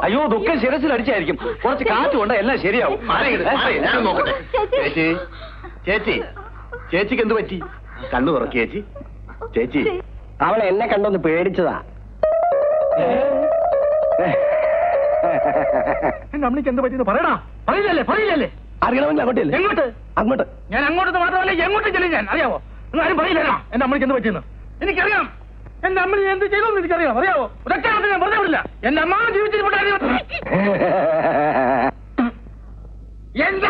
അയ്യോ ദുഃഖം ശിരസിൽ അടിച്ചായിരിക്കും. കുറച്ച് കാറ്റ് കൊണ്ട് എല്ലാം ശരിയാവും. ചേച്ചി ചേച്ചി ചേച്ചിക്ക് എന്ത് പറ്റി? കണ്ണു തുറക്കി ചേച്ചി. ചേച്ചി അവളെ എന്നെ കണ്ടൊന്ന് പേടിച്ചതാ. എന്റെ അമ്മയ്ക്ക് എന്ത് പറ്റിയെന്ന് പറയടാ. പറയില്ലല്ലേ അറിയണമെങ്കിൽ അങ്ങോട്ടല്ലേ? എങ്ങോട്ട്? അങ്ങോട്ട്. ഞാൻ അങ്ങോട്ട് മാത്രമല്ല എങ്ങോട്ടും ചെല്ലും ഞാൻ. അറിയാവോ? ആരും പറയില്ലല്ലോ എന്റെ അമ്മയ്ക്ക് എന്ത് പറ്റിയെന്ന്. എനിക്കറിയാം. എന്റെ അമ്മ എന്ത് ചെയ്തോന്ന് എനിക്കറിയാം. അറിയാവോ? ഒരൊറ്റ ഞാൻ വെറുതെ വിടില്ല. എന്റെ അമ്മ ജീവിച്ചിരിപ്പുണ്ടായിരുന്നു. എന്ത്